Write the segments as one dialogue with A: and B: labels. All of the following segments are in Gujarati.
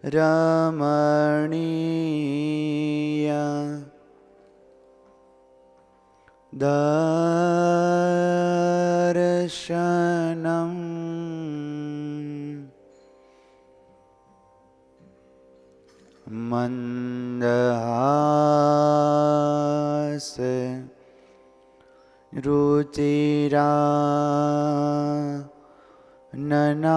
A: રમણીય દર્શનમ મંદહાસ રુચિરા નનાંબુજમ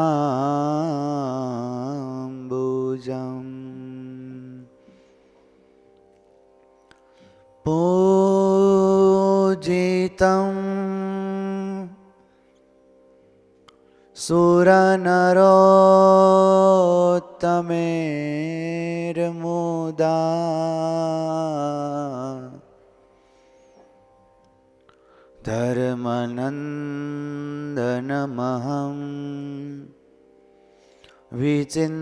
A: પૂજિતં સુરનરોત્તમેર્મુદા ધર્મનંદનમહં વિચિંતયે.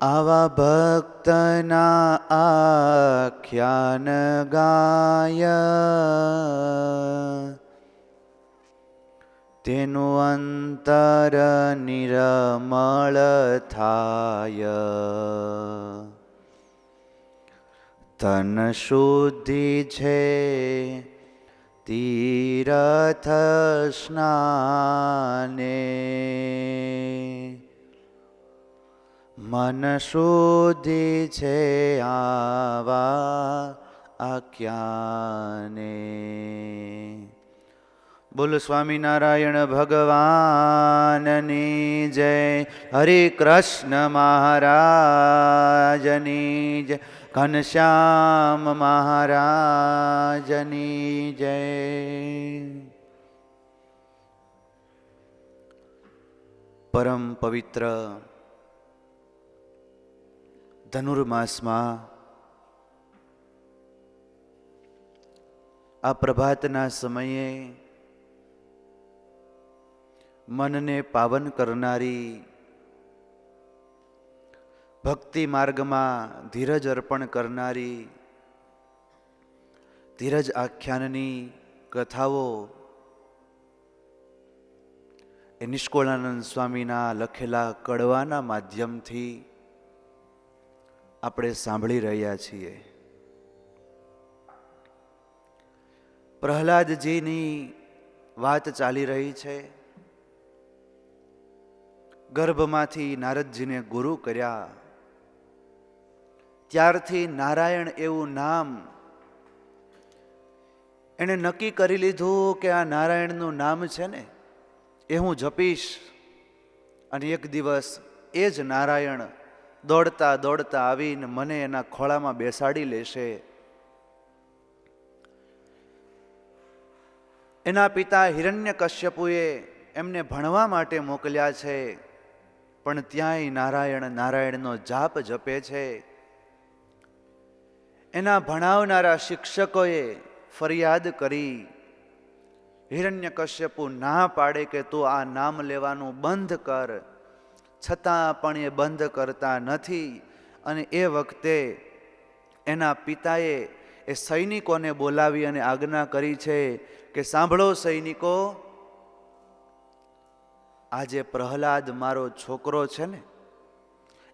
A: આવા ભક્તના આખ્યાન ગાય તેનું અંતર નિર્મળ થાય. તન શુદ્ધિ છે તીર્થ સ્નાને, મન શુદ્ધિ છે આવા આખ્યાને. બોલ સ્વામિનારાયણ ભગવાનની જય. હરે કૃષ્ણ મહારાજની જય. ઘનશ્યામ મહારાજની જય. પરમ પવિત્ર ધનુર્માસમાં આ પ્રભાતના સમયે મનને પાવન કરનારી, ભક્તિ માર્ગમાં ધીરજ અર્પણ કરનારી ધીરજ આખ્યાનની કથાઓ એ નિષ્કુળાનંદ સ્વામીના લખેલા કડવાના માધ્યમથી આપણે સાંભળી રહ્યા છીએ. પ્રહલાદજીની વાત ચાલી રહી છે. ગર્ભમાંથી નારદજીને ગુરુ કર્યા ત્યારથી નારાયણ એવું નામ એણે નક્કી કરી લીધું કે આ નારાયણનું નામ છે ને એ હું જપીશ. અને એક દિવસ એ જ નારાયણ દોડતા દોડતા આવીને મને એના ખોળામાં બેસાડી લેશે. એના પિતા હિરણ્યકશ્યપુએ એમને ભણવા માટે મોકલ્યા છે, પણ ત્યાંય નારાયણ નારાયણનો જાપ જપે છે. એના ભણાવનારા શિક્ષકોએ ફરિયાદ કરી. હિરણ્યકશ્યપુ ના પાડે કે તું આ નામ લેવાનું બંધ કર, છતાં પણ એ બંધ કરતા નથી. અને એ વખતે એના પિતાએ એ સૈનિકોને બોલાવી અને આજ્ઞા કરી છે કે સાંભળો સૈનિકો, આજે પ્રહલાદ મારો છોકરો છે ને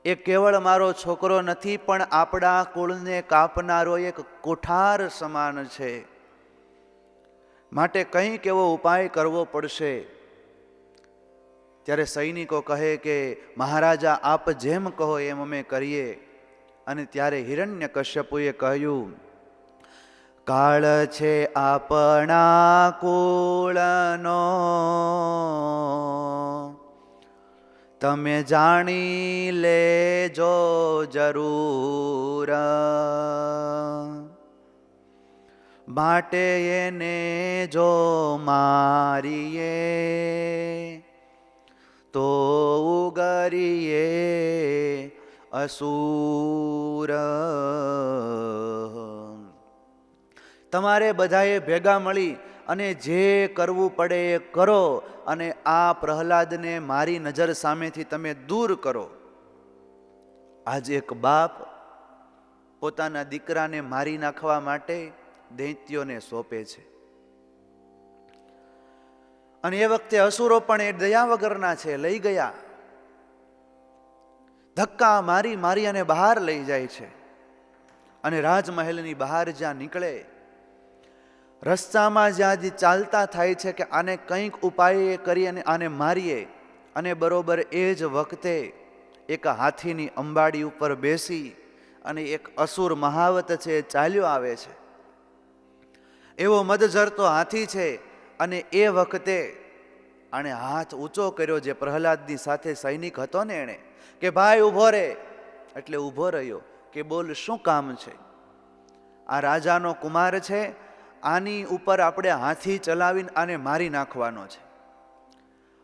A: એ કેવળ મારો છોકરો નથી, પણ આપણા કુળને કાપનારો એક કુઠાર સમાન છે. માટે કંઈક એવો ઉપાય કરવો પડશે. ત્યારે સૈનિકો કહે કે મહારાજા આપ જેમ કહો એમ અમે કરીએ. અને ત્યારે હિરણ્યકશ્યપુએ કહ્યું, કાળ છે આપણા કુળનો તમે જાણી લેજો જરૂર, માટે એને જો મારીએ તો ઉગરીએ અસુર. તમારે બધાએ ભેગા મળી અને જે કરવું પડે એ કરો અને આ પ્રહલાદને મારી નજર સામેથી તમે દૂર કરો. આજે એક બાપ પોતાના દીકરાને મારી નાખવા માટે દૈત્યોને સોંપે છે. અને એ વખતે અસુરો પણ એ દયા વગરના છે, લઈ ગયા, ધક્કા મારી મારી અને બહાર લઈ જાય છે. અને રાજમહેલની બહાર જ્યાં નીકળે, રસ્તામાં જ્યાં ચાલતા થાય છે કે આને કંઈક ઉપાય કરી અને આને મારીએ, અને બરોબર એ જ વખતે એક હાથીની અંબાડી ઉપર બેસી અને એક અસુર મહાવત છે ચાલ્યો આવે છે. એવો મદજરતો હાથી છે. અને એ વખતે આણે હાથ ઊંચો કર્યો, જે પ્રહલાદની સાથે સૈનિક હતો ને એણે, કે ભાઈ ઊભો રહે. એટલે ઊભો રહ્યો કે બોલ શું કામ છે? આ રાજાનો કુમાર છે, આની ઉપર આપણે હાથી ચલાવીને આને મારી નાખવાનો છે.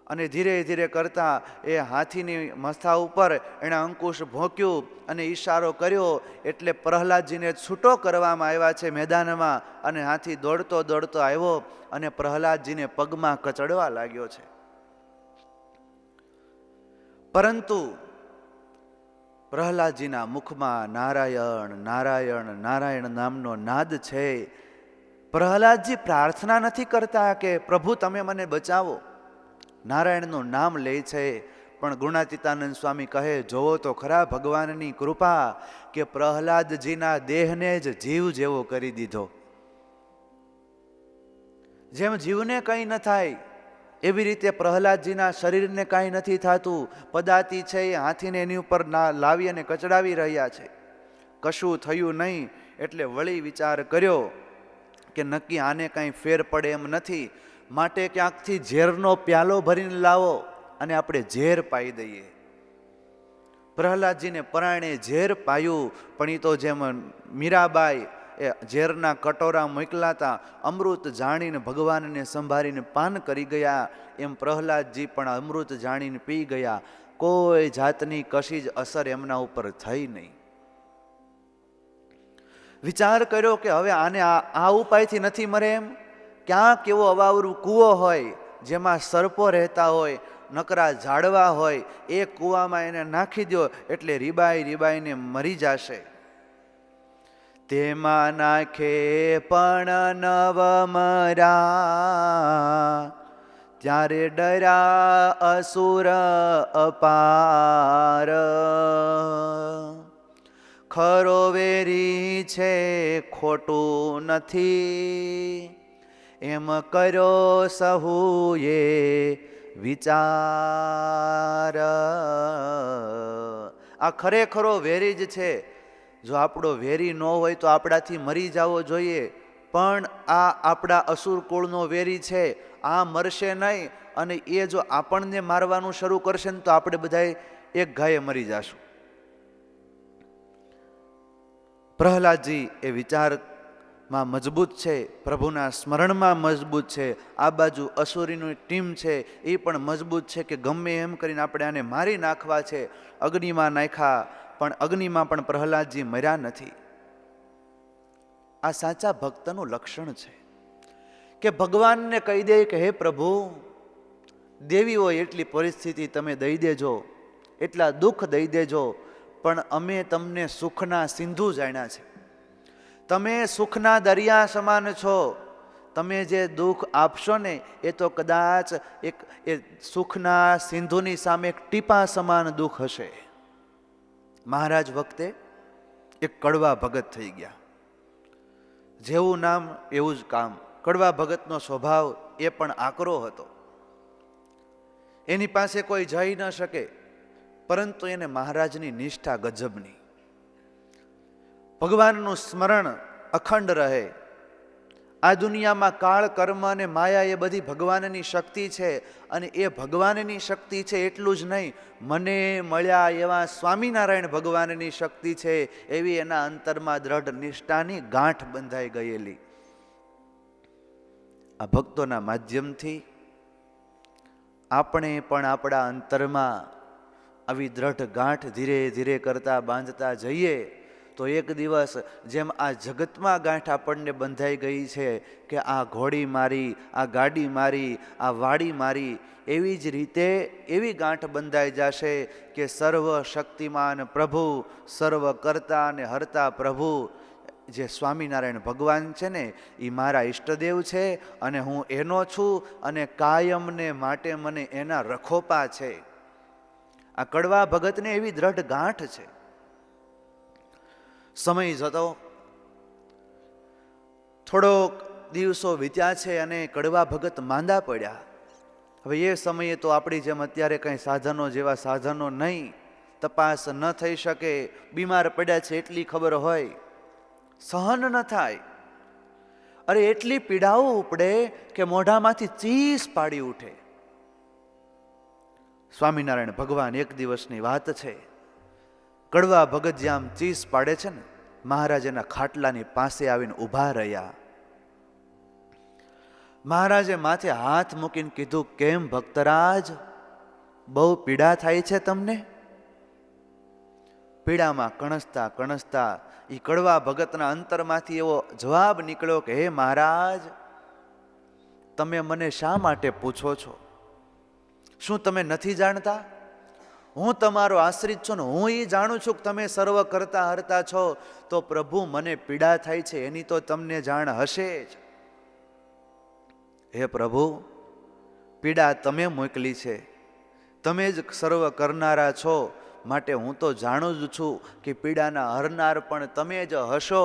A: અને ધીરે ધીરે કરતા એ હાથીની મથા ઉપર એણે અંકુશ ભોંક્યું અને ઈશારો કર્યો, એટલે પ્રહલાદજીને છૂટો કરવામાં આવ્યા છે મેદાનમાં. અને હાથી દોડતો દોડતો આવ્યો અને પ્રહલાદજીને પગમાં કચડવા લાગ્યો છે. પરંતુ પ્રહલાદજીના મુખમાં નારાયણ નારાયણ નારાયણ નામનો નાદ છે. પ્રહલાદજી પ્રાર્થના નથી કરતા કે પ્રભુ તમે મને બચાવો, નારાયણનું નામ લે છે. પણ ગુણાતીતાનંદ સ્વામી કહે, જોવો તો ખરા ભગવાનની કૃપા કે પ્રહલાદજીના દેહને જ જીવ જેવો કરી દીધો. જેમ જીવને કંઈ ન થાય એવી રીતે પ્રહલાદજીના શરીરને કાંઈ નથી થતું. પદાતી છે એ હાથીને એની ઉપર લાવી અને કચડાવી રહ્યા છે, કશું થયું નહીં. એટલે વળી વિચાર કર્યો કે નક્કી આને કાંઈ ફેર પડે એમ નથી, માટે ક્યાંકથી ઝેરનો પ્યાલો ભરીને લાવો અને આપણે ઝેર પાઈ દઈએ. પ્રહલાદજીને પરાણે ઝેર પાયું. પણ એ તો જેમ મીરાબાઈ એ ઝેરના કટોરા મોકલા હતા, અમૃત જાણીને ભગવાનને સંભાળીને પાન કરી ગયા, એમ પ્રહલાદજી પણ અમૃત જાણીને પી ગયા. કોઈ જાતની કશી જ અસર એમના ઉપર થઈ નહીં. વિચાર કર્યો કે હવે આને આ ઉપાયથી નથી મરે એમ. ક્યાંક એવો અવાવરું કૂવો હોય જેમાં સર્પો રહેતા હોય, નકરા ઝાડવા હોય, એ કૂવામાં એને નાખી દો એટલે રીબાઈ રીબાઈને મરી જશે. તેમાં નાખે પણ નવ મરા, ત્યારે ડરા અસુર અપાર. ખરો વેરી છે ખોટું નથી, એમ કર્યો સહુએ વિચાર. આ ખરેખરો વેરી જ છે. જો આપણો વેરી ન હોય તો આપણાથી મરી જવો જોઈએ, પણ આ આપણા અસુર કુળનો વેરી છે, આ મરશે નહીં. અને એ જો આપણને મારવાનું શરૂ કરશે ને તો આપણે બધા એક ગાયે મરી જશું. પ્રહલાદજી એ વિચારમાં મજબૂત છે, પ્રભુના સ્મરણમાં મજબૂત છે. આ બાજુ અસુરીની ટીમ છે એ પણ મજબૂત છે કે ગમે એમ કરીને આપણે આને મારી નાખવા છે. અગ્નિમાં નાખ્યા, પણ અગ્નિમાં પણ પ્રહલાદજી મર્યા નથી. આ સાચા ભક્તનું લક્ષણ છે કે ભગવાનને કહી દે કે હે પ્રભુ, દેવી હોય એટલી પરિસ્થિતિ તમે દઈ દેજો, એટલા દુઃખ દઈ દેજો, પણ અમે તમને સુખના સિંધુ જાણ્યા છે. તમે સુખના દરિયા સમાન છો. તમે જે દુઃખ આપશો ને એ તો કદાચ એ સુખના સિંધુની સામે એક ટીપા સમાન દુઃખ હશે. મહારાજ વખતે એક કડવા ભગત થઈ ગયા. જેવું નામ એવું જ કામ. કડવા ભગતનો સ્વભાવ એ પણ આકરો હતો. એની પાસે કોઈ જઈ ન શકે, પરંતુ એને મહારાજની નિષ્ઠા ગજબની. ભગવાનનું સ્મરણ અખંડ રહે. આ દુનિયામાં કાળ, કર્મ અને માયા એ બધી ભગવાનની શક્તિ છે. અને એ ભગવાનની શક્તિ છે એટલું જ નહીં, મને મળ્યા એવા સ્વામિનારાયણ ભગવાનની શક્તિ છે, એવી એના અંતરમાં દ્રઢ નિષ્ઠાની ગાંઠ બંધાઈ ગયેલી. આ ભક્તોના માધ્યમથી આપણે પણ આપણા અંતરમાં આવી દ્રઢ ગાંઠ ધીરે ધીરે કરતા બાંધતા જઈએ તો એક દિવસ જેમ આ જગતમાં ગાંઠ આપણને બંધાઈ ગઈ છે કે આ ઘોડી મારી, આ ગાડી મારી, આ વાડી મારી, એવી જ રીતે એવી ગાંઠ બંધાઈ જશે કે સર્વ શક્તિમાન પ્રભુ, સર્વ કરતા અને હરતા પ્રભુ જે સ્વામિનારાયણ ભગવાન છે ને એ મારા ઈષ્ટદેવ છે અને હું એનો છું અને કાયમને માટે મને એના રખોપા છે. આ કડવા ભગતને એવી દ્રઢ ગાંઠ છે. સમય જતો થોડોક દિવસો વીત્યા છે અને કડવા ભગત માંદા પડ્યા. હવે એ સમયે તો આપણી જેમ અત્યારે કંઈ સાધનો જેવા સાધનો નહીં, તપાસ ન થઈ શકે, બીમાર પડ્યા છે એટલી ખબર હોય, સહન ન થાય. અરે એટલી પીડાઓ ઉપડે કે મોઢામાંથી ચીસ પાડી ઉઠે. સ્વામિનારાયણ ભગવાન એક દિવસની વાત છે, કડવા ભગત જ્યાં ચીસ પાડે છે ને, મહારાજ એના ખાટલાની પાસે આવીને ઊભા રહ્યા. મહારાજે માથે હાથ મૂકીને કીધું, કેમ ભક્તરાજ, બહુ પીડા થાય છે તમને? પીડામાં કણસતા કણસતા એ કડવા ભગતના અંતરમાંથી એવો જવાબ નીકળ્યો કે હે મહારાજ, તમે મને શા માટે પૂછો છો? શું તમે નથી જાણતા? હું તમારો આશ્રિત છું ને હું એ જાણું છું કે તમે સર્વ કરતા હરતા છો. તો પ્રભુ મને પીડા થાય છે એની તો તમને જાણ હશે જ. હે પ્રભુ, પીડા તમે મોકલી છે, તમે જ સર્વ કરનારા છો, માટે હું તો જાણું જ છું કે પીડાના હરનાર પણ તમે જ હશો.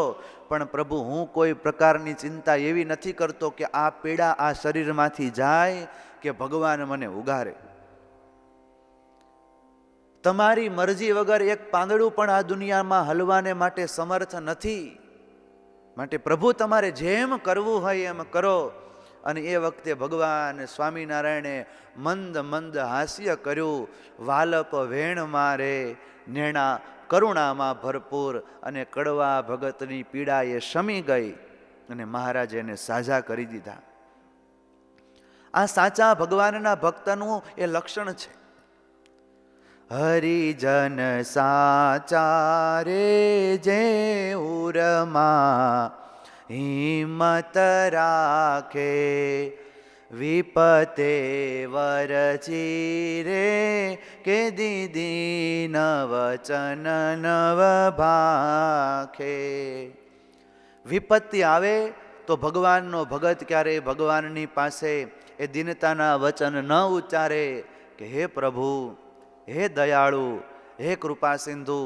A: પણ પ્રભુ, હું કોઈ પ્રકારની ચિંતા એવી નથી કરતો કે આ પીડા આ શરીરમાંથી જાય કે ભગવાન મને ઉગારે. તમારી મરજી વગર એક પાંદડું પણ આ દુનિયામાં હલવાને માટે સમર્થ નથી. માટે પ્રભુ, તમારે જેમ કરવું હોય એમ કરો. અને એ વખતે ભગવાન સ્વામિનારાયણે મંદ મંદ હાસ્ય કર્યું. વાલપ વેણ મારે નેણા કરુણામાં ભરપૂર. અને કડવા ભગતની પીડા એ શમી ગઈ અને મહારાજે એને સાજા કરી દીધા. આ સાચા ભગવાનના ભક્તનું એ લક્ષણ છે. હરિજન સાચા રે જે ઉરમાં હિંમત રાખે, વિપતે વરચી રે કે દીદી નવચન નવ ભાખે. વિપત્તિ આવે તો ભગવાનનો ભગત ક્યારે ભગવાનની પાસે એ દીનતાના વચન ન ઉચ્ચારે કે હે પ્રભુ, હે દયાળુ, હે કૃપા સિંધુ,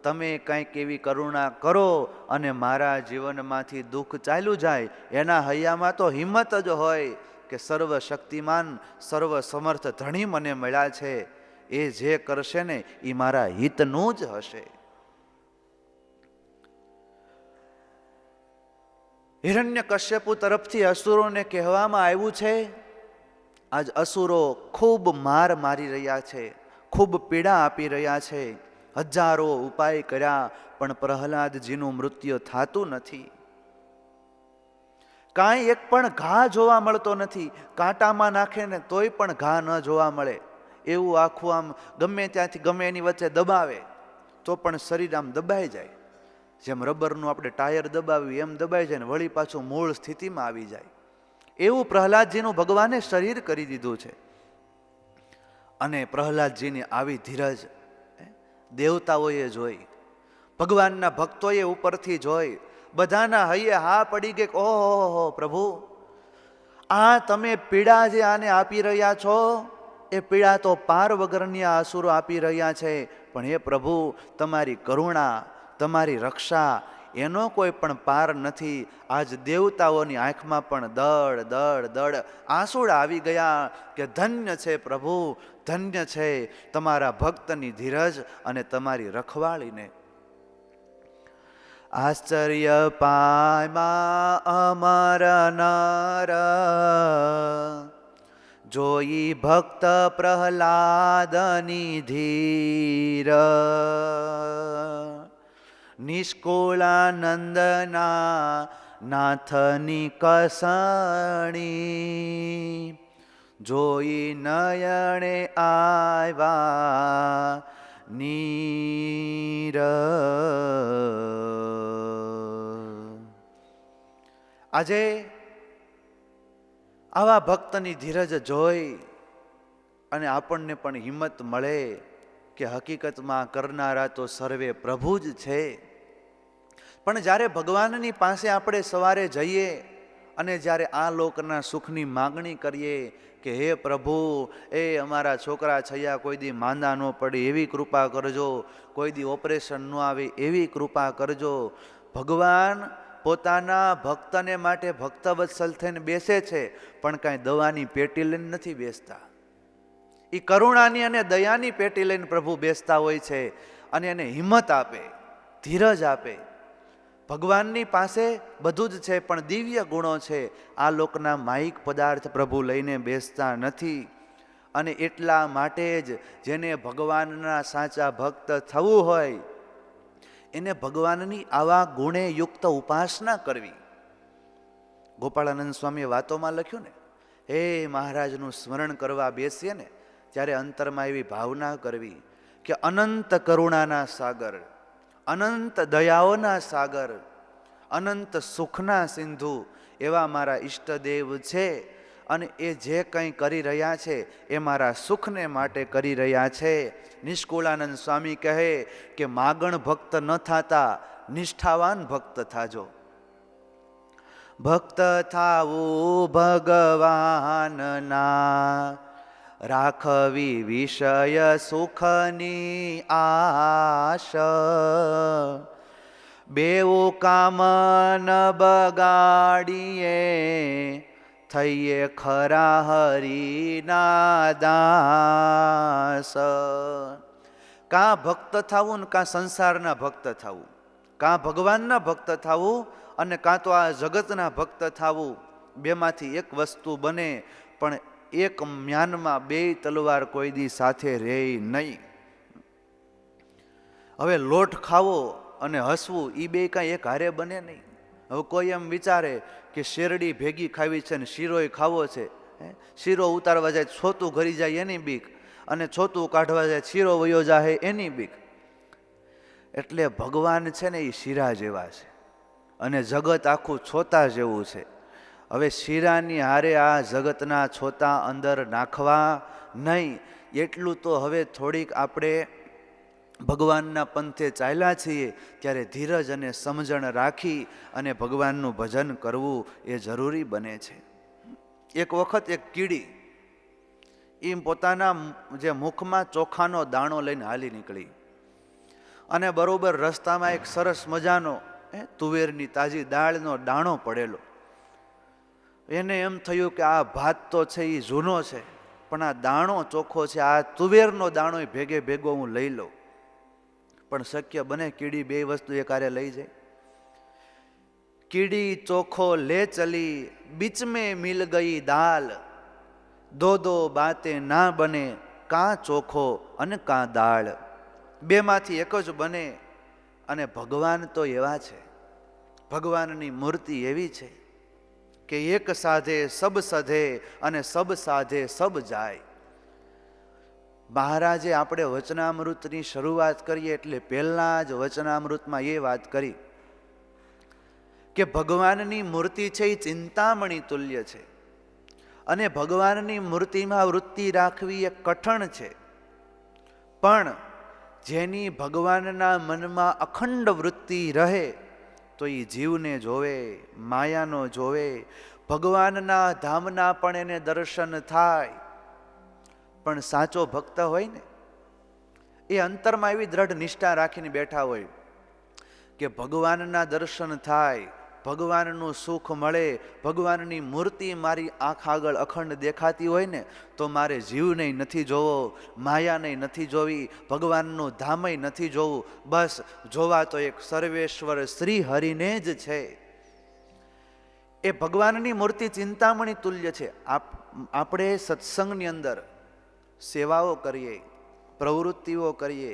A: તમે કંઈક એવી કરુણા કરો અને મારા જીવનમાંથી દુઃખ ચાલ્યું જાય. એના હૈયામાં તો હિંમત જ હોય કે સર્વ શક્તિમાન સર્વ સમર્થ ધણી મને મળ્યા છે, એ જે કરશે ને એ મારા હિતનું જ હશે. હિરણ્યકશ્યપુ તરફથી અસુરોને કહેવામાં આવ્યું છે, આજ અસુરો ખૂબ માર મારી રહ્યા છે, ખૂબ પીડા આપી રહ્યા છે. હજારો ઉપાય કર્યા પણ પ્રહલાદજીનું મૃત્યુ થતું નથી. કાંઈ એક પણ ઘા જોવા મળતો નથી. કાંટામાં નાખે ને તોય પણ ઘા ન જોવા મળે. એવું આખું આમ ગમે ત્યાંથી ગમે એની વચ્ચે દબાવે તો પણ શરીર આમ દબાઈ જાય. જેમ રબરનું આપણે ટાયર દબાવ્યું એમ દબાઈ જાય ને વળી પાછું મૂળ સ્થિતિમાં આવી જાય. એવું પ્રહલાદજીનું ભગવાને શરીર કરી દીધું છે. અને પ્રહલાદજીની આવી ધીરજ દેવતાઓએ જોઈ, ભગવાનના ભક્તોએ ઉપરથી જોઈ. બધાના હૈયે હા પડી ગઈ, ઓહો પ્રભુ, આ તમે પીડા જે આને આપી રહ્યા છો એ પીડા તો પાર વગરની આ અસુરો આપી રહ્યા છે. પણ હે પ્રભુ, તમારી કરુણા, તમારી રક્ષા એનો કોઈ પણ પાર નથી. આજ દેવતાઓની આંખમાં પણ દળ દળ દળ આંસુડા આવી ગયા કે ધન્ય છે પ્રભુ, ધન્ય છે તમારા ભક્તની ધીરજ અને તમારી રખવાળીને. આશ્ચર્ય પાયમાં અમર નર, જોઈ ભક્ત પ્રહલાદની ધીર. નિષ્કુળાનંદના નાથની કસણી, જોઈ નયણે આવ્યા નીર. આજે આવા ભક્તની ધીરજ જોઈ અને આપણને પણ હિંમત મળે કે હકીકતમાં કરનારા તો સર્વે પ્રભુ જ છે. પણ જ્યારે ભગવાનની પાસે આપણે સવારે જઈએ અને જ્યારે આ લોકના સુખની માગણી કરીએ કે હે પ્રભુ, એ અમારા છોકરા છૈયા કોઈ દી માંદા ન પડે એવી કૃપા કરજો, કોઈ દી ઓપરેશન ન આવે એવી કૃપા કરજો. ભગવાન પોતાના ભક્તને માટે ભક્તવત્સલ થઈને બેસે છે, પણ કાંઈ દવાની પેટી લઈને નથી બેસતા. એ કરુણાની અને દયાની પેટી લઈને પ્રભુ બેસતા હોય છે અને એને હિંમત આપે, ધીરજ આપે. ભગવાનની પાસે બધું જ છે, પણ દિવ્ય ગુણો છે. આ લોકના માયિક પદાર્થ પ્રભુ લઈને બેસતા નથી. અને એટલા માટે જ જેને ભગવાનના સાચા ભક્ત થવું હોય એને ભગવાનની આવા ગુણે યુક્ત ઉપાસના કરવી. ગોપાળાનંદ સ્વામીએ વાતોમાં લખ્યું ને, હે મહારાજનું સ્મરણ કરવા બેસીએ ને ત્યારે અંતરમાં એવી ભાવના કરવી કે અનંત કરુણાના સાગર, અનંત દયાઓના સાગર, અનંત સુખના સિંધુ એવા મારા ઈષ્ટદેવ છે. અને એ જે કંઈ કરી રહ્યા છે એ મારા સુખને માટે કરી રહ્યા છે. નિષ્કુળાનંદ સ્વામી કહે કે માગણ ભક્ત ન થાતા, નિષ્ઠાવાન ભક્ત થાજો. ભક્ત થાવું ભગવાનના, રાખવી વિષય સુખની આશ. બેઉ કામ ન બગાડીએ, થઈએ ખરા હરિના દાસ. કાં ભક્ત થવું ને કાં સંસારના ભક્ત થવું, કાં ભગવાનના ભક્ત થવું અને કાં તો આ જગતના ભક્ત થવું, બેમાંથી એક વસ્તુ બને. પણ એક મ્યાનમાં બે તલવાર કોઈ દી સાથે રહે નહીં. હવે લોટ ખાવો અને હસવું એ બે કાંઈ એક હારે બને નહીં. હવે કોઈ એમ વિચારે કે શેરડી ભેગી ખાવી છે ને શીરોય ખાવો છે. શીરો ઉતારવા જાય છોતું ઘરી જાય એની બીક, અને છોતું કાઢવા જાય શીરો વયો જાય એની બીક. એટલે ભગવાન છે ને એ શીરા જેવા છે અને જગત આખું છોતા જેવું છે. હવે શીરાની હારે આ જગતના છોતા અંદર નાખવા નહીં. એટલું તો હવે થોડીક આપણે ભગવાનના પંથે ચાલ્યા છીએ ત્યારે ધીરજ અને સમજણ રાખી અને ભગવાનનું ભજન કરવું એ જરૂરી બને છે. એક વખત એક કીડી એ પોતાના જે મુખમાં ચોખાનો દાણો લઈને હાલી નીકળી અને બરોબર રસ્તામાં એક સરસ મજાનો તુવેરની તાજી દાળનો દાણો પડેલો. એને એમ થયું કે આ ભાત તો છે એ જૂનો છે, પણ આ દાણો ચોખ્ખો છે, આ તુવેરનો દાણો ભેગે ભેગો હું લઈ લઉં. પણ શક્ય બને કીડી બે વસ્તુ એકારે લઈ જાય? કીડી ચોખ્ખો લે ચલી, બીચ में मिल गई दाल, दो दो बातें ना बने, કાં ચોખ્ખો અને કાં દાળ. બેમાંથી એક જ બને. અને ભગવાન તો એવા છે, ભગવાનની મૂર્તિ એવી છે કે એક સાધે સબ સધે અને સબ સાધે સબ જાય. મહારાજે આપણે વચનામૃતની શરૂઆત કરીએ એટલે પહેલા જ વચનામૃતમાં એ વાત કરી કે ભગવાનની મૂર્તિ છે એ ચિંતામણી તુલ્ય છે. અને ભગવાનની મૂર્તિમાં વૃત્તિ રાખવી એ કઠણ છે. પણ જેની ભગવાનના મનમાં અખંડ વૃત્તિ રહે તો એ જીવને જોવે, માયાનો જોવે, ભગવાનના ધામના પણ એને દર્શન થાય. પણ સાચો ભક્ત હોય ને એ અંતરમાં એવી દ્રઢ નિષ્ઠા રાખીને બેઠા હોય કે ભગવાનના દર્શન થાય, ભગવાનનું સુખ મળે, ભગવાનની મૂર્તિ મારી આંખ આગળ અખંડ દેખાતી હોય ને તો મારે જીવને નથી જોવો, માયાને નથી જોવી, ભગવાનનું ધામય નથી જોવું. બસ જોવા તો એક સર્વેશ્વર શ્રી હરિને જ છે. એ ભગવાનની મૂર્તિ ચિંતામણી તુલ્ય છે. આપણે સત્સંગની અંદર સેવાઓ કરીએ, પ્રવૃત્તિઓ કરીએ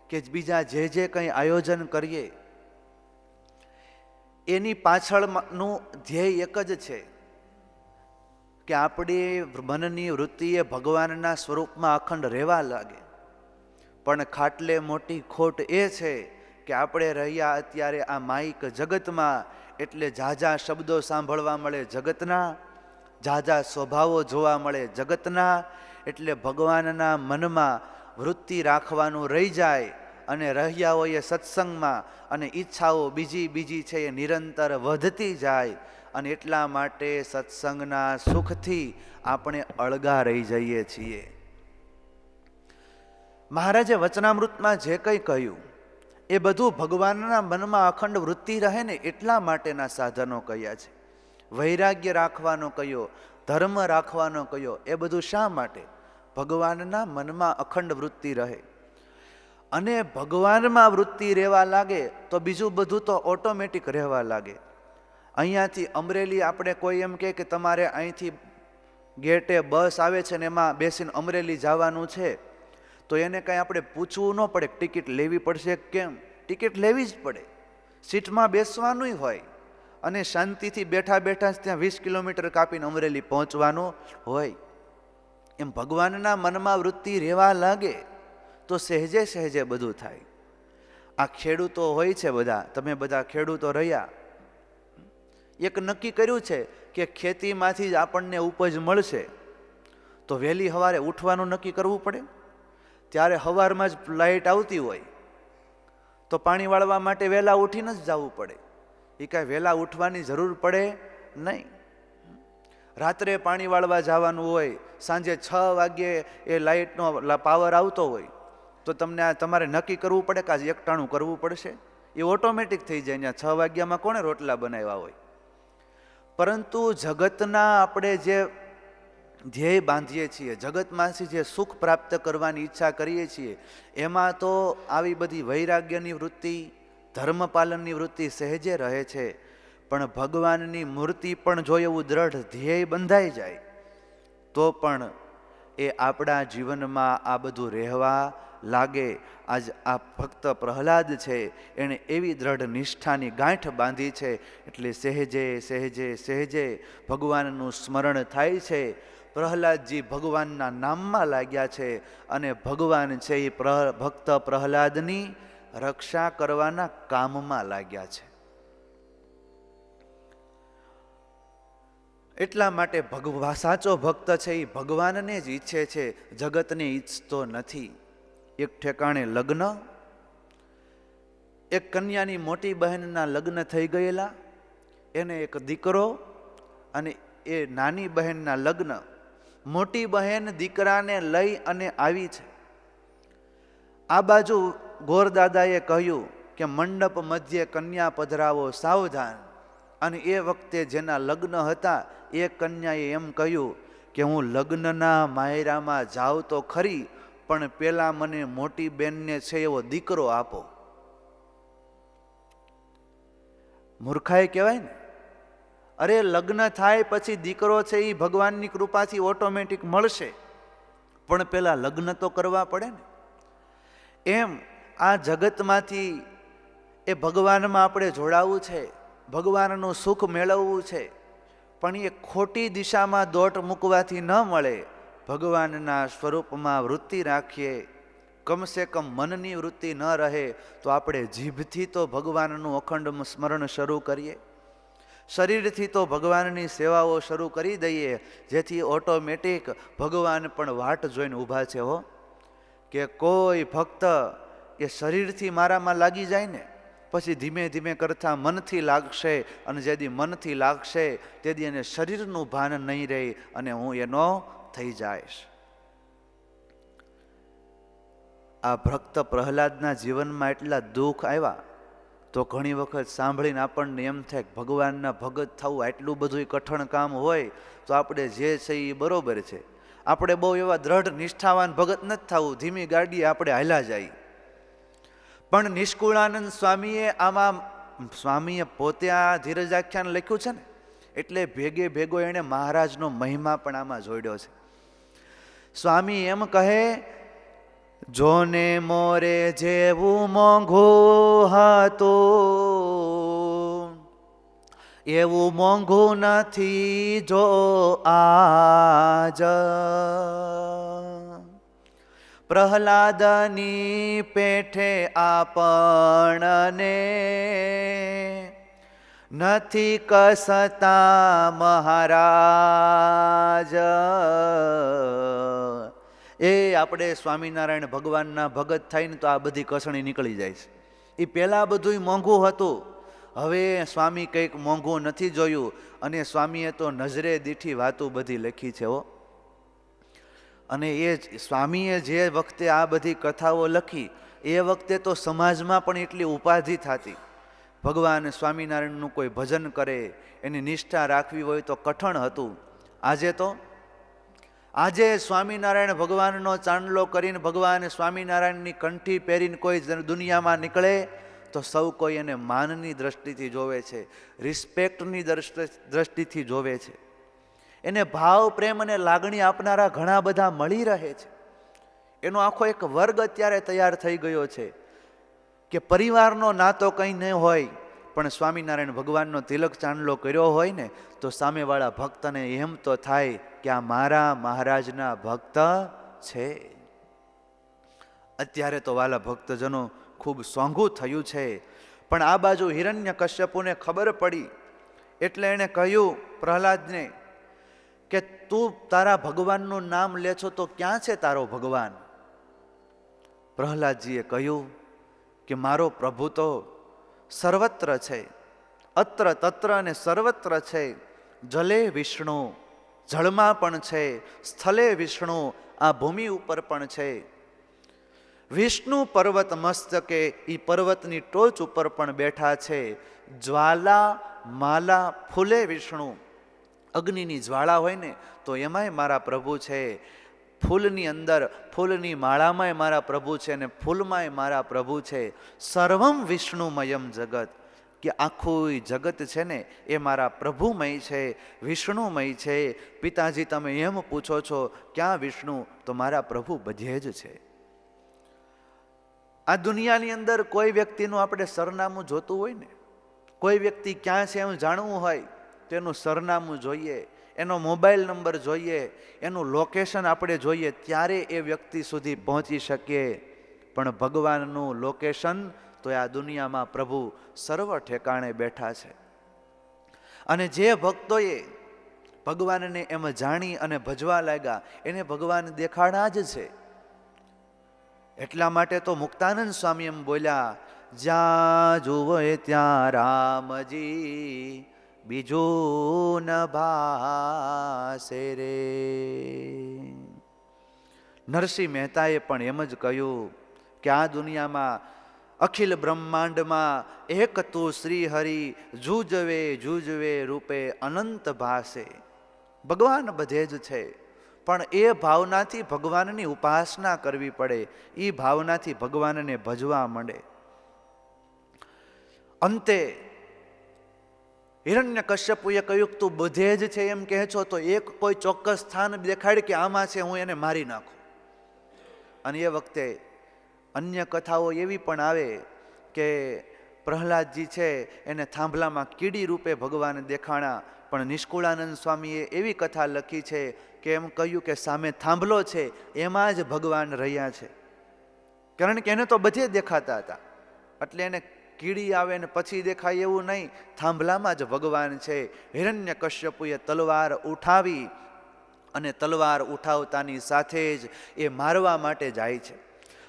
A: કે બીજા જે કંઈ આયોજન કરીએ એની પાછળનું ધ્યેય એક જ છે કે આપણી મનની વૃત્તિ એ ભગવાનના સ્વરૂપમાં અખંડ રહેવા લાગે. પણ ખાટલે મોટી ખોટ એ છે કે આપણે રહ્યા અત્યારે આ માઇક જગતમાં, એટલે ઝાઝા શબ્દો સાંભળવા મળે જગતના, ઝાઝા સ્વભાવો જોવા મળે જગતના, એટલે ભગવાનના મનમાં વૃત્તિ રાખવાનું રહી જાય અને રહ્યા હોઈએ સત્સંગમાં અને ઈચ્છાઓ બીજી છે એ નિરંતર વધતી જાય અને એટલા માટે સત્સંગના સુખથી આપણે અળગા રહી જઈએ છીએ. મહારાજે વચનામૃતમાં જે કંઈ કહ્યું એ બધું ભગવાનના મનમાં અખંડ વૃત્તિ રહે ને એટલા માટેના સાધનો કહ્યા છે. વૈરાગ્ય રાખવાનો કયો, ધર્મ રાખવાનો કયો, એ બધું શા માટે? ભગવાનના મનમાં અખંડ વૃત્તિ રહે. અને ભગવાનમાં વૃત્તિ રહેવા લાગે તો બીજું બધું તો ઓટોમેટિક રહેવા લાગે. અહીંયાથી અમરેલી આપણે કોઈ એમ કહે કે તમારે અહીંથી ગેટે બસ આવે છે ને એમાં બેસીને અમરેલી જવાનું છે, તો એને કાંઈ આપણે પૂછવું ન પડે ટિકિટ લેવી પડશે કેમ? ટિકિટ લેવી જ પડે. સીટમાં બેસવાનું હોય અને શાંતિથી બેઠા બેઠા ત્યાં 20 કિલોમીટર કાપીને અમરેલી પહોંચવાનું હોય. એમ ભગવાનના મનમાં વૃત્તિ રહેવા લાગે તો સહેજે સહેજે બધું થાય. આ ખેડૂતો હોય છે બધા, તમે બધા ખેડૂતો રહ્યા, એક નક્કી કર્યું છે કે ખેતીમાંથી જ આપણને ઉપજ મળશે, તો વહેલી સવારે ઉઠવાનું નક્કી કરવું પડે. ત્યારે સવારમાં જ લાઇટ આવતી હોય તો પાણી વાળવા માટે વહેલા ઉઠીને જ જવું પડે. એ કાંઈ વહેલા ઉઠવાની જરૂર પડે નહીં. રાત્રે પાણી વાળવા જવાનું હોય, સાંજે 6 વાગ્યે એ લાઇટનો પાવર આવતો હોય તો તમને આ તમારે નક્કી કરવું પડે કે આજે એકટાણું કરવું પડશે. એ ઓટોમેટિક થઈ જાય. અહીંયા 6 વાગ્યામાં કોણે રોટલા બનાવ્યા હોય? પરંતુ જગતના આપણે જે ધ્યેય બાંધીએ છીએ, જગતમાંથી જે સુખ પ્રાપ્ત કરવાની ઈચ્છા કરીએ છીએ, એમાં તો આવી બધી વૈરાગ્યની વૃત્તિ, ધર્મ પાલનની વૃત્તિ સહેજે રહે છે. પણ ભગવાનની મૂર્તિ પણ જો એવું દ્રઢ ધ્યેય બંધાઈ જાય તો પણ એ આપણા જીવનમાં આ બધું રહેવા લાગે. આજ આ ભક્ત પ્રહલાદ છે એણે એવી દ્રઢ નિષ્ઠાની ગાંઠ બાંધી છે એટલે સહેજે સહેજે સહેજે ભગવાનનું સ્મરણ થાય છે. પ્રહલાદજી ભગવાનના નામમાં લાગ્યા છે અને ભગવાન છે એ ભક્ત પ્રહલાદની રક્ષા કરવાના કામમાં લાગ્યા છે. એટલા માટે સાચો ભક્ત છે એ ભગવાનને જ ઈચ્છે છે, જગતને ઈચ્છતો નથી. એક ઠેકાણે લગ્ન, એક કન્યાની મોટી બહેનના લગ્ન થઈ ગયેલા, એને એક દીકરો અને એ નાની બહેનના લગ્ન. મોટી બહેન દીકરાને લઈ અને આવી છે. આ બાજુ ગોરદાદાએ કહ્યું કે મંડપ મધ્યે કન્યા પધરાવો સાવધાન. અને એ વખતે જેના લગ્ન હતા એ કન્યાએ એમ કહ્યું કે હું લગ્નના માયરામાં જાઉં તો ખરી, પણ પેલા મને મોટી બેનને છે એવો દીકરો આપો. મૂર્ખાઈ કહેવાય ને. અરે લગ્ન થાય પછી દીકરો છે એ ભગવાનની કૃપાથી ઓટોમેટિક મળશે, પણ પેલા લગ્ન તો કરવા પડે ને. એમ આ જગતમાંથી એ ભગવાનમાં આપણે જોડાવું છે, ભગવાનનું સુખ મેળવવું છે, પણ એ ખોટી દિશામાં દોટ મૂકવાથી ન મળે. ભગવાનના સ્વરૂપમાં વૃત્તિ રાખીએ. કમસે કમ મનની વૃત્તિ ન રહે તો આપણે જીભથી તો ભગવાનનું અખંડ સ્મરણ શરૂ કરીએ, શરીરથી તો ભગવાનની સેવાઓ શરૂ કરી દઈએ, જેથી ઓટોમેટિક ભગવાન પણ વાટ જોઈને ઊભા છે હો. કે કોઈ ભક્ત એ શરીરથી મારામાં લાગી જાય ને પછી ધીમે ધીમે કરતા મનથી લાગશે, અને જેથી મનથી લાગશે તેથી એને શરીરનું ભાન નહીં રહે અને હું એનો થઈ જઈશ. આ ભક્ત પ્રહલાદના જીવનમાં એટલા દુઃખ આવ્યા તો ઘણી વખત સાંભળીને આપણને એમ થાય કે ભગવાનના ભગત થવું આટલું બધું કઠણ કામ હોય તો આપણે જે છે એ બરોબર છે. આપણે બહુ એવા દ્રઢ નિષ્ઠાવાન ભગત નથી થવું, ધીમી ગાડીએ આપણે હાલ્યા જાય. પણ નિષ્કુળાનંદ સ્વામીએ આમાં, સ્વામીએ પોતે આ ધીરજાખ્યાન લખ્યું છે ને એટલે ભેગે ભેગો એણે મહારાજનો મહિમા પણ આમાં જોડ્યો છે. સ્વામી એમ કહે, જોને મોરે જેવું મોંઘું હતું એવું મોંઘું નથી જો આજ. પ્રહલાદની પેઠે આપણને નથી કસતા મહારાજ. એ આપણે સ્વામિનારાયણ ભગવાનના ભગત થઈને તો આ બધી કસણી નીકળી જાય છે. એ પહેલાં બધું મોંઘું હતું, હવે સ્વામી કંઈક મોંઘું નથી જોયું, અને સ્વામીએ તો નજરે દીઠી વાતો બધી લખી છે હો. અને એ સ્વામીએ જે વખતે આ બધી કથાઓ લખી એ વખતે તો સમાજમાં પણ એટલી ઉપાધિ થતી. ભગવાન સ્વામિનારાયણનું કોઈ ભજન કરે, એની નિષ્ઠા રાખવી હોય તો કઠણ હતું. આજે સ્વામિનારાયણ ભગવાનનો ચાંદલો કરીને ભગવાન સ્વામિનારાયણની કંઠી પહેરીને કોઈ દુનિયામાં નીકળે તો સૌ કોઈ એને માનની દ્રષ્ટિથી જોવે છે, રિસ્પેક્ટની દ્રષ્ટિથી જોવે છે. એને ભાવ, પ્રેમ અને લાગણી આપનારા ઘણા બધા મળી રહે છે. એનો આખો એક વર્ગ અત્યારે તૈયાર થઈ ગયો છે કે પરિવારનો નાતો કંઈ ન હોય, પણ સ્વામિનારાયણ ભગવાનનો તિલક ચાંદલો કર્યો હોય ને તો સામેવાળા ભક્તને એમ તો થાય કે આ મારા મહારાજના ભક્ત છે. અત્યારે તો વાલા ભક્તજનો ખૂબ સોંઘું થયું છે. પણ આ બાજુ હિરણ્યકશ્યપુને ખબર પડી એટલે એણે કહ્યું પ્રહલાદને કે તું તારા ભગવાનનું નામ લે છો તો ક્યાં છે તારો ભગવાન? પ્રહલાદજીએ કહ્યું કે મારો પ્રભુ તો સર્વત્ર છે, અત્ર તત્ર અને સર્વત્ર છે. જલે વિષ્ણુ, જળમાં પણ છે, સ્થલે વિષ્ણુ, આ ભૂમિ ઉપર પણ છે. વિષ્ણુ પર્વત મસ્તકે, એ પર્વતની ટોચ ઉપર પણ બેઠા છે. જ્વાલા માલા ફૂલે વિષ્ણુ, અગ્નિની જ્વાળા હોય ને તો એમાંય મારા પ્રભુ છે. ફૂલની અંદર, ફૂલની માળામાંય મારા પ્રભુ છે અને ફૂલમાંય મારા પ્રભુ છે. સર્વમ વિષ્ણુમયમ જગત, કે આખું જગત છે ને એ મારા પ્રભુમય છે, વિષ્ણુમય છે. પિતાજી તમે એમ પૂછો છો ક્યાં વિષ્ણુ, તો મારા પ્રભુ બધે જ છે. આ દુનિયાની અંદર કોઈ વ્યક્તિનું આપણે સરનામું જોતું હોય ને, કોઈ વ્યક્તિ ક્યાં છે એમ જાણવું હોય તો એનું સરનામું જોઈએ, એનો મોબાઈલ નંબર જોઈએ, એનું લોકેશન આપણે જોઈએ, ત્યારે એ વ્યક્તિ સુધી પહોંચી શકીએ. પણ ભગવાનનું લોકેશન તો આ દુનિયામાં પ્રભુ સર્વ ઠેકાણે બેઠા છે. અને જે ભક્તોએ ભગવાનને એમ જાણી અને ભજવા લાગ્યા એને ભગવાન દેખાડા જ છે. એટલા માટે તો મુક્તાનંદ સ્વામી એમ બોલ્યા, જ્યાં જુએ ત્યાં રામજી, બીજું ન ભાસે રે. નરસિંહ મહેતાએ પણ એમ જ કહ્યું કે આ દુનિયામાં અખિલ બ્રહ્માંડમાં એક તું શ્રી હરિ, જુજવે જુજવે રૂપે અનંત ભાસે. ભગવાન બધે જ છે, પણ એ ભાવનાથી ભગવાનની ઉપાસના કરવી પડે, એ ભાવનાથી ભગવાનને ભજવા માંડે. અંતે હિરણ્યકશ્યપુએ કહ્યું તું બધે જ છે એમ કહે છો તો એક કોઈ ચોક્કસ સ્થાન દેખાડ કે આમાં છે, હું એને મારી નાખું. અને એ વખતે અન્ય કથાઓ એવી પણ આવે કે પ્રહલાદજી છે એને થાંભલામાં કીડી રૂપે ભગવાન દેખાણા. પણ નિષ્કુળાનંદ સ્વામીએ એવી કથા લખી છે કે એમ કહ્યું કે સામે થાંભલો છે એમાં જ ભગવાન રહ્યા છે, કારણ કે એને તો બધે દેખાતા હતા. એટલે એને કીડી આવે ને પછી દેખાય એવું નહીં, થાંભલામાં જ ભગવાન છે. હિરણ્યકશ્યપુએ તલવાર ઉઠાવી અને તલવાર ઉઠાવતાની સાથે જ એ મારવા માટે જાય છે.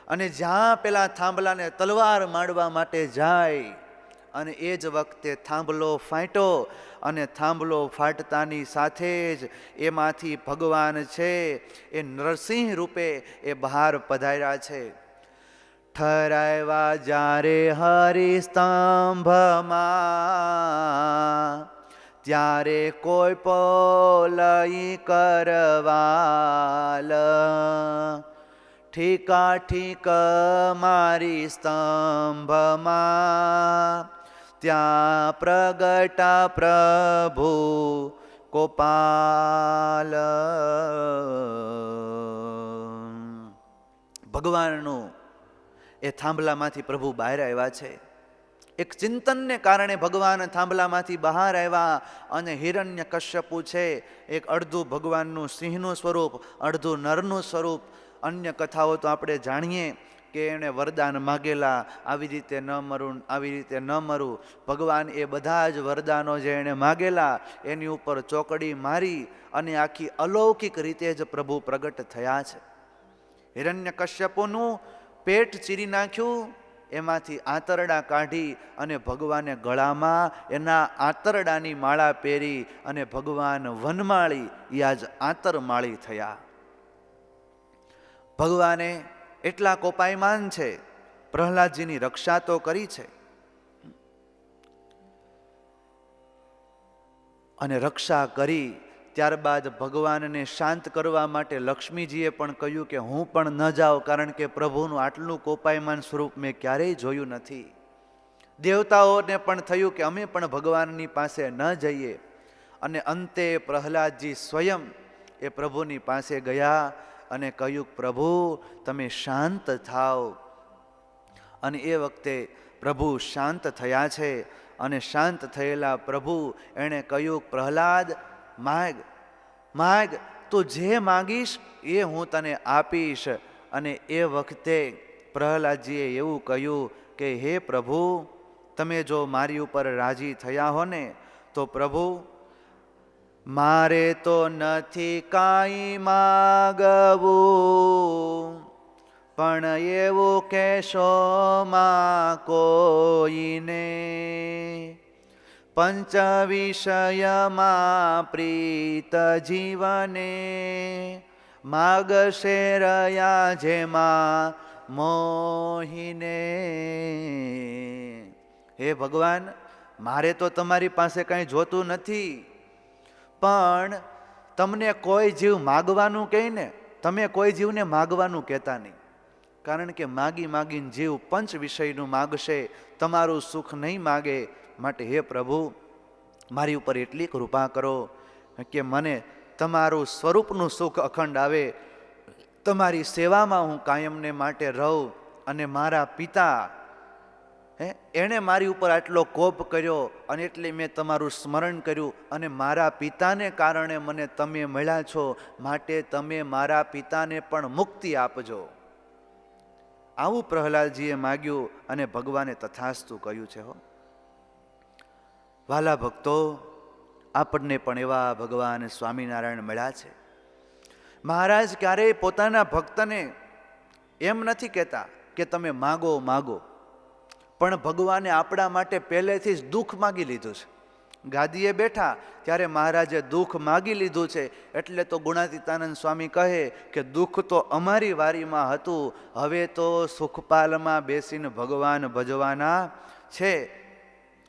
A: અને જ્યાં પેલા થાંભલાને તલવાર મારવા માટે જાય અને એ જ વખતે થાંભલો ફાટ્યો અને થાંભલો ફાટતાની સાથે જ એમાંથી ભગવાન છે એ નરસિંહ રૂપે એ બહાર પધાર્યા છે. ઠરાવ્યા જ્યારે હરિસ્તંભમાં, ત્યારે કોઈ પોલઈ કરવાલ, ઠીકા ઠીક મારી સ્તંભમાં, ત્યાં પ્રગટા પ્રભુ ગોપાલ. ભગવાનનું એ થાંભલામાંથી પ્રભુ બહાર આવ્યા છે. એક ચિંતનને કારણે ભગવાન થાંભલામાંથી બહાર આવ્યા. અને હિરણ્યકશ્યપુ છે એક અડધું ભગવાનનું સિંહનું સ્વરૂપ, અડધું નરનું સ્વરૂપ. અન્ય કથાઓ તો આપણે જાણીએ કે એણે વરદાન માગેલા, આવી રીતે ન મરું, આવી રીતે ન મરું. ભગવાન એ બધા જ વરદાનો જે એણે માગેલા એની ઉપર ચોકડી મારી અને આખી અલૌકિક રીતે જ પ્રભુ પ્રગટ થયા છે. હિરણ્યકશ્યપુનું પેટ ચીરી નાખ્યું, એમાંથી આંતરડા કાઢી અને ભગવાને ગળામાં એના આંતરડાની માળા પહેરી અને ભગવાન વનમાળી એ આજ આંતરમાળી થયા. ભગવાને એટલા કોપાયમાન છે, પ્રહલાદજીની રક્ષા તો કરી છે, અને રક્ષા કરી ત્યારબાદ ભગવાનને શાંત કરવા માટે લક્ષ્મીજીએ પણ કહ્યું કે હું પણ ન જાઉં, કારણ કે પ્રભુનું આટલું કોપાયમાન સ્વરૂપ મેં ક્યારેય જોયું નથી. દેવતાઓને પણ થયું કે અમે પણ ભગવાનની પાસે ન જઈએ, અને અંતે પ્રહલાદજી સ્વયં એ પ્રભુની પાસે ગયા અને કહ્યું, પ્રભુ તમે શાંત થાઓ. અને એ વખતે પ્રભુ શાંત થયા છે, અને શાંત થયેલા પ્રભુ એણે કહ્યું, પ્રહલાદ માગ માગ, તું જે માગીશ એ હું તને આપીશ. અને એ વખતે પ્રહલાદજીએ એવું કહ્યું કે હે પ્રભુ, તમે જો મારી ઉપર રાજી થયા હો ને તો પ્રભુ મારે તો નથી કાંઈ માગવું, પણ એવું કહેશો માં કોઈને, પંચ વિષયમાં પ્રીત જીવને, માગશે રહ્યા જેમાં મોહિને. હે ભગવાન, મારે તો તમારી પાસે કાંઈ જોતું નથી, પણ તમને કોઈ જીવ માગવાનું કહે ને, તમે કોઈ જીવને માગવાનું કહેતા નહીં, કારણ કે માગી માગીને જીવ પંચ વિષયનું માગશે, તમારું સુખ નહીં માગે. માટે હે પ્રભુ, મારી ઉપર એટલી કૃપા કરો કે મને તમારું સ્વરૂપનું સુખ અખંડ આવે, તમારી સેવામાં હું કાયમને માટે રહું. અને મારા પિતા એણે મારી ઉપર આટલો કોપ કર્યો, અને એટલે મેં તમારું સ્મરણ કર્યું, અને મારા પિતાને કારણે મને તમે મળ્યા છો, માટે તમે મારા પિતાને પણ મુક્તિ આપજો. આવું પ્રહલાદજીએ માગ્યું, અને ભગવાને તથાસ્તુ કહ્યું છે. હો વાલા ભક્તો, આપણને પણ એવા ભગવાન સ્વામિનારાયણ મળ્યા છે. મહારાજ ક્યારેય પોતાના ભક્તને એમ નથી કહેતા કે તમે માગો માગો, પણ ભગવાને આપણા માટે પહેલેથી જ દુઃખ માગી લીધું છે. ગાદીએ બેઠા ત્યારે મહારાજે દુઃખ માગી લીધું છે, એટલે તો ગુણાતીતાનંદ સ્વામી કહે કે દુઃખ તો અમારી વારીમાં હતું, હવે તો સુખપાલમાં બેસીને ભગવાન ભજવાના છે.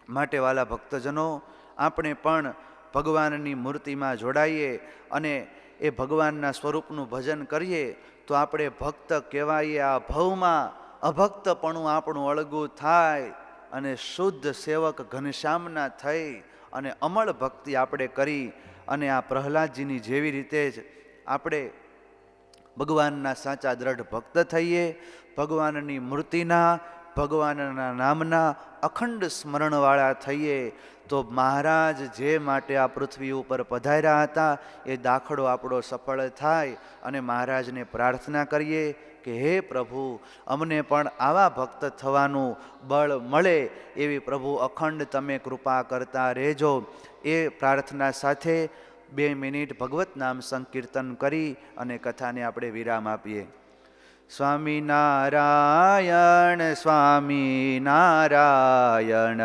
A: માટે વાલા ભક્તજનો, આપણે પણ ભગવાનની મૂર્તિમાં જોડાઈએ અને એ ભગવાનના સ્વરૂપનું ભજન કરીએ તો આપણે ભક્ત કહેવાઈએ. આ ભવમાં અભક્તપણું આપણું અળગું થાય, અને શુદ્ધ સેવક ઘનશ્યામના થઈ અને અમળ ભક્તિ આપણે કરી, અને આ પ્રહલાદજીની જેવી રીતે જ આપણે ભગવાનના સાચા દ્રઢ ભક્ત થઈએ, ભગવાનની મૂર્તિના, ભગવાનના નામના અખંડ સ્મરણવાળા થઈએ, તો મહારાજ જે માટે આ પૃથ્વી ઉપર પધાર્યા હતા એ દાખલો આપણો સફળ થાય. અને મહારાજને પ્રાર્થના કરીએ કે હે પ્રભુ, અમને પણ આવા ભક્ત થવાનું બળ મળે એવી પ્રભુ અખંડ તમે કૃપા કરતા રહેજો. એ પ્રાર્થના સાથે 2 મિનિટ ભગવત નામ સંકીર્તન કરી અને કથાને આપણે વિરામ આપીએ. સ્વામિનારાયણ સ્વામિનારાયણ,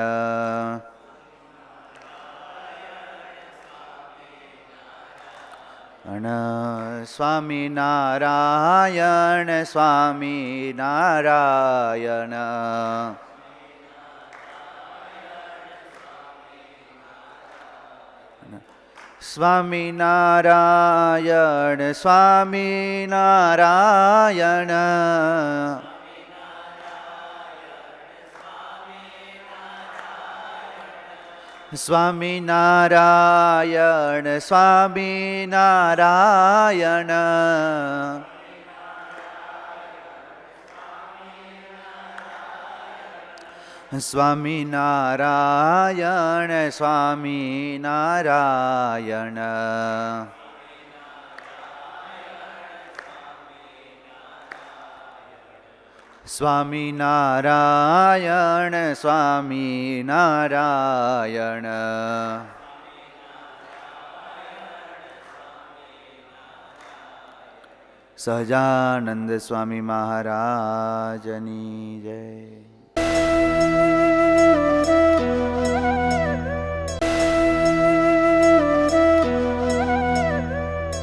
A: સ્વામિનારાયણ સ્વામિનારાયણ, સ્વામિનારાયણ સ્વામિનારાયણ, સ્વામિનારાયણ સ્વામિનારાયણ, સ્વામિનારાયણ સ્વામિનારાયણ, સ્વામિનારાયણ સ્વામિનારાયણ, સહજાનંદ સ્વામી મહારાજની જય.